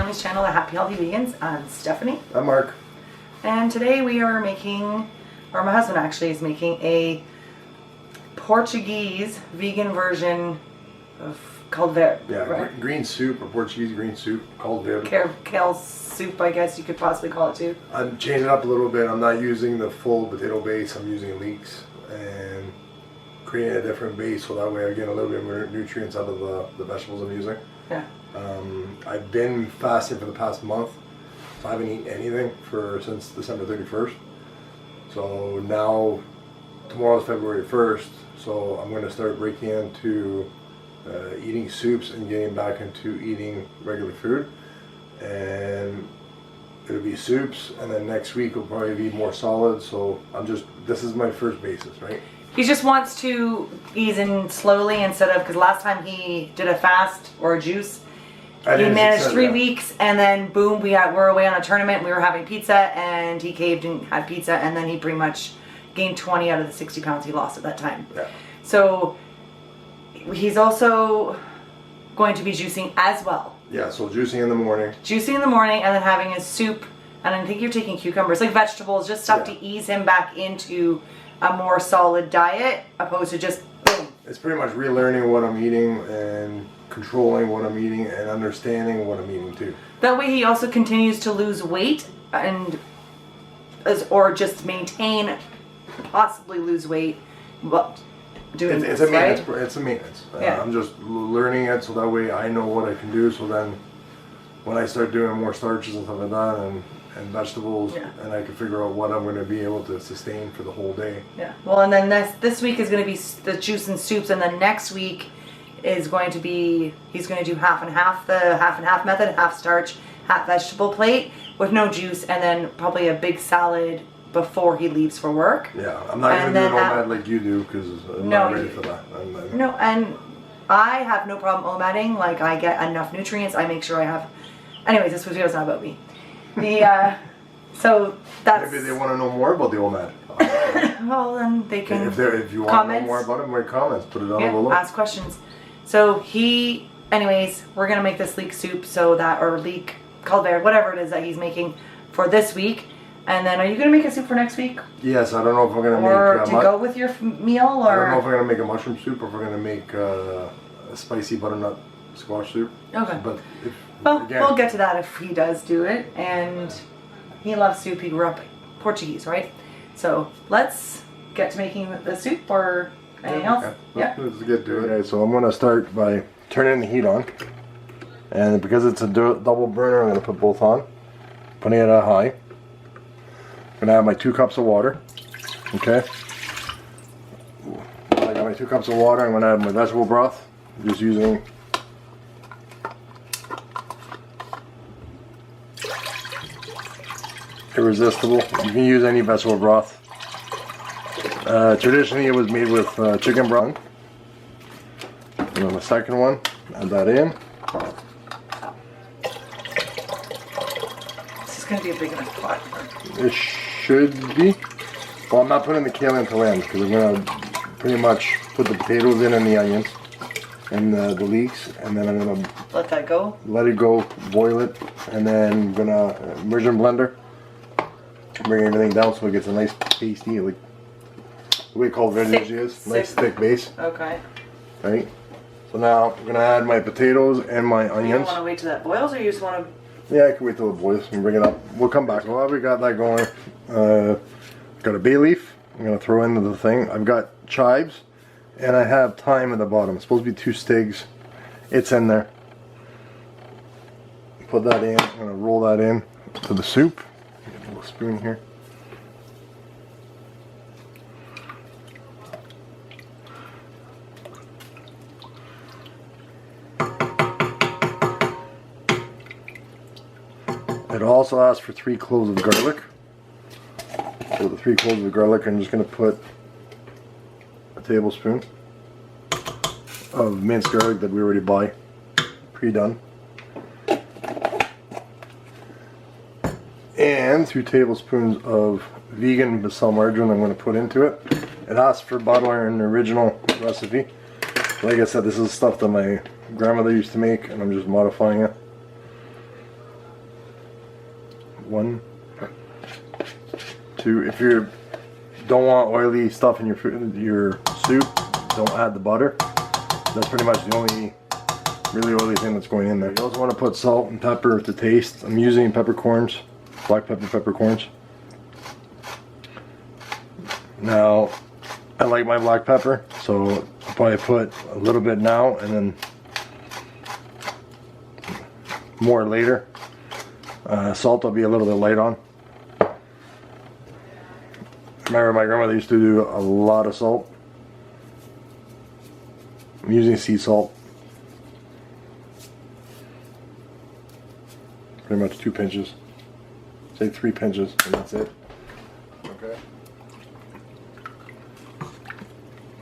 family's channel, the Happy Healthy Vegans. I'm Stephanie. I'm Mark. And today we are making, or my husband actually is making, a Portuguese vegan version of Caldo Verde. Yeah, right? green soup, or Portuguese green soup, Caldo Verde. Kale soup, I guess you could possibly call it too. I'm changing it up a little bit. I'm not using the full potato base. I'm using leeks and creating a different base so that way I get a little bit more nutrients out of the vegetables I'm using. Yeah. I've been fasting for the past month, so I haven't eaten anything since December 31st. So now, tomorrow's February 1st, so I'm going to start breaking into eating soups and getting back into eating regular food. And it'll be soups, and then next week will probably be more solid. So this is my first basis, right? He just wants to ease in slowly instead of, because last time he did a fast or a juice, he managed 3 weeks, and then boom, we were away on a tournament, we were having pizza, and he caved and had pizza, and then he pretty much gained 20 out of the 60 pounds he lost at that time. Yeah. So he's also going to be juicing as well. Yeah, so juicing in the morning. Juicing in the morning, and then having his soup, and I think you're taking cucumbers, like vegetables, just stuff to ease him back into a more solid diet, opposed to just boom. It's pretty much relearning what I'm eating and controlling what I'm eating and understanding what I'm eating too. That way he also continues to lose weight or just maintain, possibly lose weight, but doing it's this, a maintenance. right? It's a maintenance. Yeah. I'm just learning it so that way I know what I can do. So then, when I start doing more starches and stuff like that, and vegetables, and I can figure out what I'm going to be able to sustain for the whole day. Yeah. Well, and then this week is going to be the juice and soups, and then next week is going to be, he's going to do half and half, the half and half method, half starch, half vegetable plate with no juice, and then probably a big salad before he leaves for work. Yeah, I'm not going to do an OMAD like you do because I'm not ready for that. No, and I have no problem OMADing. Like, I get enough nutrients. I make sure I have. Anyways, this video's not about me. So that's. Maybe they want to know more about the OMAD. Well, then they can. If you want to know more about it, write comments. Put it down below. Ask questions. So anyways, we're gonna make this leek soup leek Caldo Verde, whatever it is that he's making for this week. And then, are you gonna make a soup for next week? Yes, I don't know if we're gonna make. Or to go with your meal, or I don't know if we're gonna make a mushroom soup or if we're gonna make a spicy butternut squash soup. Okay. But we'll get to that if he does do it. And he loves soup. He grew up Portuguese, right? So let's get to making the soup, or anything else. Okay. Yeah. Let's get to it. Okay, so I'm gonna start by turning the heat on, and because it's a double burner, I'm gonna put both on. Putting it at high. I'm gonna have my 2 cups of water. Okay. I got my 2 cups of water. I'm gonna add my vegetable broth. Just using Irresistible. You can use any vegetable broth. Traditionally, it was made with chicken broth. And then the second one, add that in. This is gonna be a big enough pot. It should be. Well, I'm not putting the kale until end because I'm gonna pretty much put the potatoes in and the onions and the leeks, and then I'm gonna let that go. Let it go, boil it, and then I'm gonna immersion blender, bring everything down so it gets a nice pasty, like the way Caldo Verde usually is, nice thick base. Okay. Right. So now I'm gonna add my potatoes and my onions. You don't want to wait till that boils, or you just want to? Yeah, I can wait till it boils and bring it up. We'll come back. So while we got that going, got a bay leaf. I'm gonna throw into the thing. I've got chives, and I have thyme at the bottom. It's supposed to be 2 stigs. It's in there. Put that in. I'm gonna roll that in to the soup. Get a little spoon here. It also asks for 3 cloves of garlic. So the 3 cloves of garlic, I'm just going to put a tablespoon of minced garlic that we already buy, pre-done. And 2 tablespoons of vegan Basal margarine I'm going to put into it. It asks for bottle iron original recipe. Like I said, this is stuff that my grandmother used to make, and I'm just modifying it. 1, 2. If you don't want oily stuff in your food, your soup, don't add the butter. That's pretty much the only really oily thing that's going in there. You also want to put salt and pepper to taste. I'm using peppercorns, black peppercorns. Now, I like my black pepper, so I'll probably put a little bit now and then more later. Salt I'll be a little bit light on. Remember my grandmother used to do a lot of salt. I'm using sea salt. Pretty much 2 pinches. Say 3 pinches and that's it. Okay.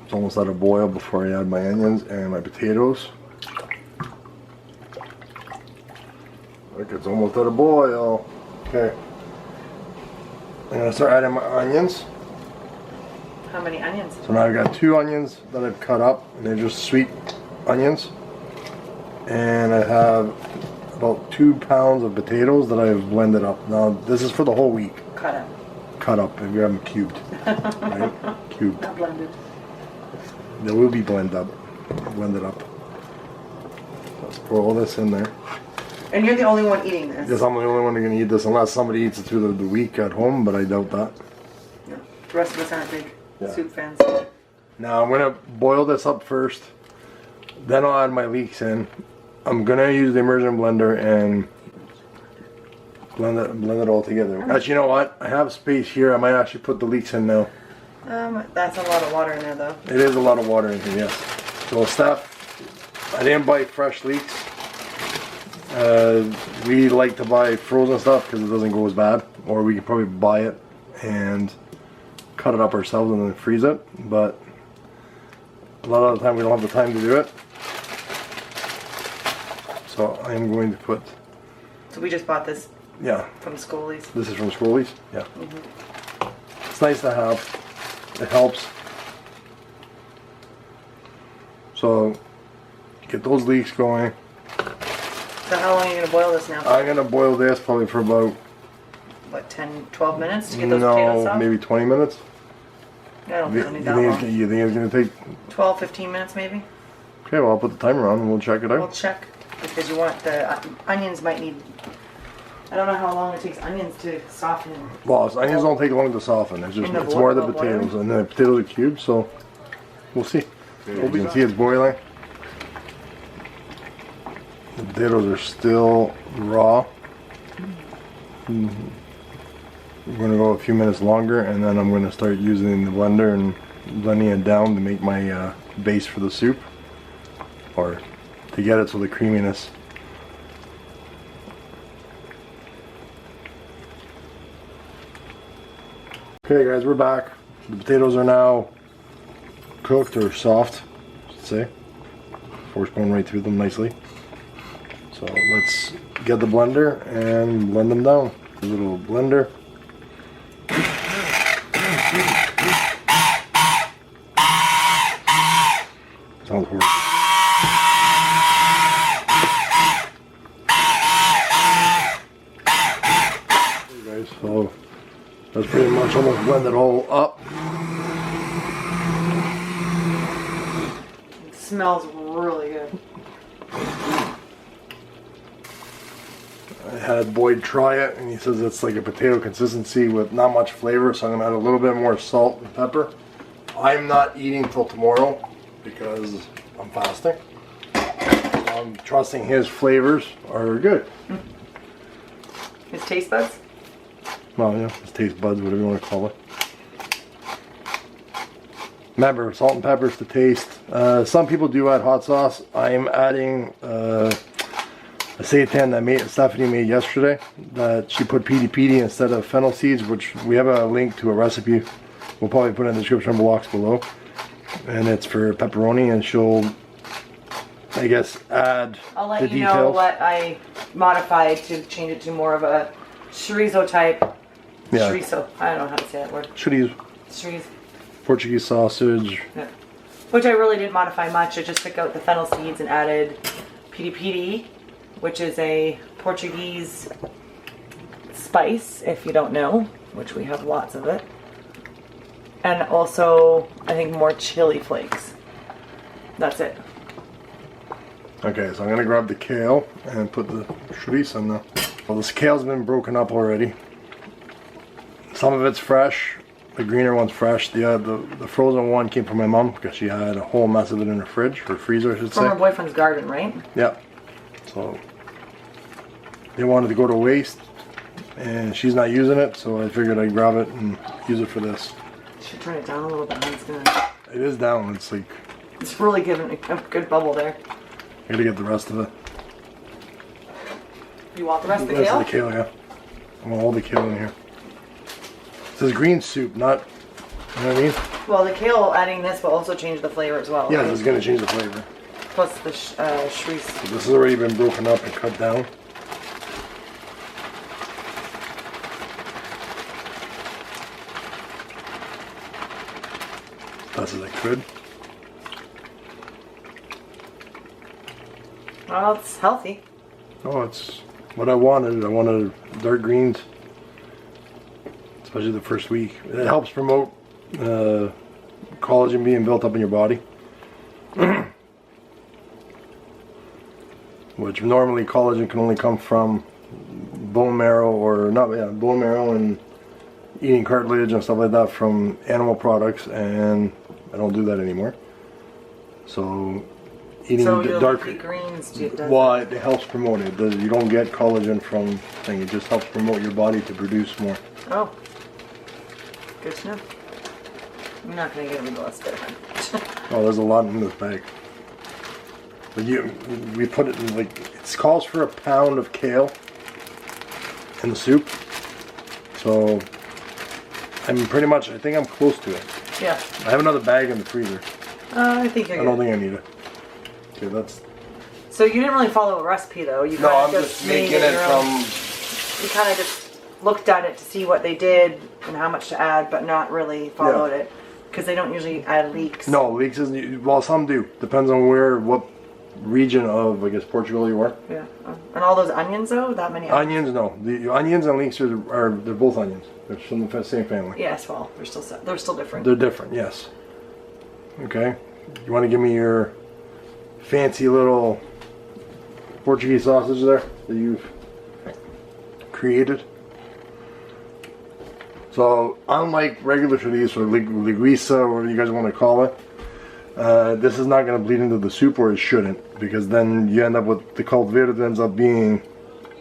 It's almost at a boil before I add my onions and my potatoes. Look, it's almost at a boil. Okay. I'm gonna start adding my onions. How many onions? So now I've got 2 onions that I've cut up, and they're just sweet onions. And I have about 2 pounds of potatoes that I've blended up. Now this is for the whole week. Cut up. Cut up, and we have them cubed. Right? Cubed. Not blended. They will be blended up. Let's pour all this in there. And you're the only one eating this. Yes, I'm the only one going to eat this unless somebody eats it through the week at home, but I doubt that. Yeah. The rest of us aren't big soup fans. Now I'm going to boil this up first. Then I'll add my leeks in. I'm going to use the immersion blender and blend it all together. Actually, you know what? I have space here. I might actually put the leeks in now. That's a lot of water in there though. It is a lot of water in here, yes. So Steph, I didn't buy fresh leeks. We like to buy frozen stuff because it doesn't go as bad, or we can probably buy it and cut it up ourselves and then freeze it, but a lot of the time we don't have the time to do it, so I am going to put... So we just bought this from Scully's. This is from Scully's? Yeah. It's nice to have. It helps. So get those leeks going. So how long are you going to boil this now? I'm going to boil this probably for about... What, 10, 12 minutes to get those potatoes soft? Maybe 20 minutes. I don't think it'll need that long. You think it's going to take... 12, 15 minutes maybe? Okay, well I'll put the timer on and we'll check it out. We'll check, because you want the onions might need... I don't know how long it takes onions to soften. Well, onions don't take long to soften. It's just it's more the potatoes, and the potatoes are cubed, so we'll see. You can see it's boiling. The potatoes are still raw. We're going to go a few minutes longer, and then I'm going to start using the blender and blending it down to make my base for the soup, or to get it so the creaminess. Okay guys, we're back. The potatoes are now cooked or soft, I should say. Force going right through them nicely. So let's get the blender and blend them down. A little blender. Sounds horrible. Okay guys, so that's pretty much almost blended all up. It smells really good. I had Boyd try it and he says it's like a potato consistency with not much flavor, so I'm going to add a little bit more salt and pepper. I'm not eating till tomorrow because I'm fasting. So I'm trusting his flavors are good. His taste buds? Well, yeah, his taste buds, whatever you want to call it. Remember, salt and pepper is to taste. Some people do add hot sauce. I'm adding a seitan that Stephanie made yesterday. That she put piri instead of fennel seeds, which we have a link to a recipe. We'll probably put it in the description box below. And it's for pepperoni, and she'll, I guess, add I'll let the you details. know what I modified to change it to more of a chorizo type. Yeah. Chorizo. I don't know how to say that word. Chorizo. Chorizo. Portuguese sausage. Yeah. Which I really didn't modify much. I just took out the fennel seeds and added piri, which is a Portuguese spice, if you don't know, which we have lots of it. And also, I think more chili flakes. That's it. Okay, so I'm gonna grab the kale and put the chorizo in there. Well, this kale's been broken up already. Some of it's fresh. The greener one's fresh. The frozen one came from my mom because she had a whole mess of it in her fridge, her freezer, I should say. From her boyfriend's garden, right? Yeah. So they wanted to go to waste, and she's not using it, so I figured I'd grab it and use it for this. Should turn it down a little bit. It's gonna... It is down. It's like... It's really giving a good bubble there. I gotta get the rest of it. You want the rest of the kale? kale? The kale, yeah. I want all the kale in here. It says green soup, not... You know what I mean? Well, the kale adding this will also change the flavor as well. Yeah, right? this is gonna change the flavor. Plus the chorizo. So this has already been broken up and cut down. Best as I could. Well, it's healthy. Oh, it's what I wanted. I wanted dark greens, especially the first week. It helps promote collagen being built up in your body. Which normally collagen can only come from bone marrow or not, yeah, bone marrow and eating cartilage and stuff like that from animal products, and I don't do that anymore. So eating dark greens well, it helps promote it. You don't get collagen from thing. It just helps promote your body to produce more. Oh, good to know. I'm not gonna get rid of the rest of it. Oh, there's a lot in this bag. But we put it in, like, it calls for a pound of kale in the soup. So I'm pretty much, I think I'm close to it. Yeah. I have another bag in the freezer. I think you're good. I don't think I need it. Okay, that's... So you didn't really follow a recipe though. You No, I'm kinda just making it from... You kind of just looked at it to see what they did and how much to add, but not really followed it. Because they don't usually add leeks. No, leeks isn't... Well, some do. Depends on what region of, I guess, Portugal you are. Yeah. And all those onions though? That many onions? Onions, no. The onions and leeks are they're both onions. They're from the same family. Yes, well, they're still different. They're different, yes. Okay. You want to give me your fancy little Portuguese sausage there that you've created? So, unlike regular chorizo or linguiça, or whatever you guys want to call it, this is not going to bleed into the soup, or it shouldn't, because then you end up with the Caldo Verde that ends up being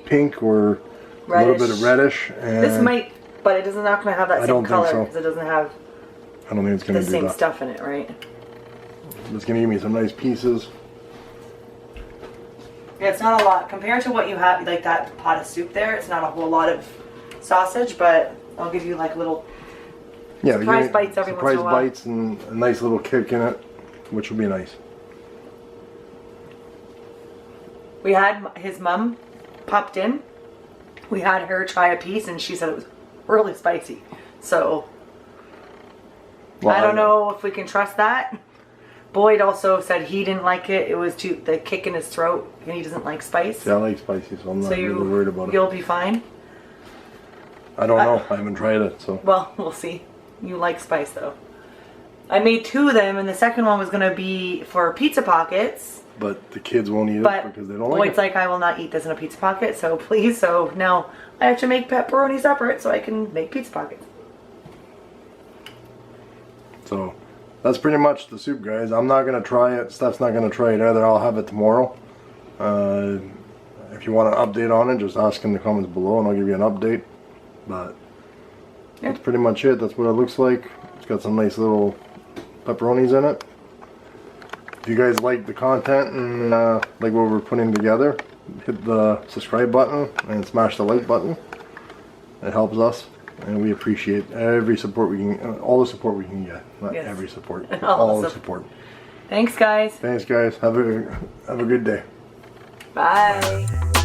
pink or reddish. A little bit of reddish. And this might, but it is not going to have that same color because it doesn't have I don't think it's going to the do same that. stuff in it, right? It's going to give me some nice pieces. Yeah, it's not a lot compared to what you have, like that pot of soup there. It's not a whole lot of sausage, but I'll give you like little surprise bites every once in a while. Surprise bites and a nice little kick in it, which will be nice. We had his mom popped in. We had her try a piece, and she said it was really spicy. So well, I don't know if we can trust that. Boyd also said he didn't like it. It was the kick in his throat, and he doesn't like spice. Yeah, I like spicy, so I'm not really worried about it. You'll be fine. I don't know. I haven't tried it, so. Well, we'll see. You like spice, though. I made 2 of them, and the second one was going to be for pizza pockets. But the kids won't eat it because they don't like it. Boyd's like, I will not eat this in a pizza pocket, so please. So now I have to make pepperoni separate so I can make pizza pockets. So that's pretty much the soup, guys. I'm not going to try it. Steph's not going to try it either. I'll have it tomorrow. If you want an update on it, just ask in the comments below and I'll give you an update. But that's pretty much it. That's what it looks like. It's got some nice little pepperonis in it. If you guys like the content and like what we're putting together, hit the subscribe button and smash the like button. It helps us, and we appreciate every support we can, all the support we can get. Not every support, all the support. Thanks, guys. Thanks, guys. Have a good day. Bye.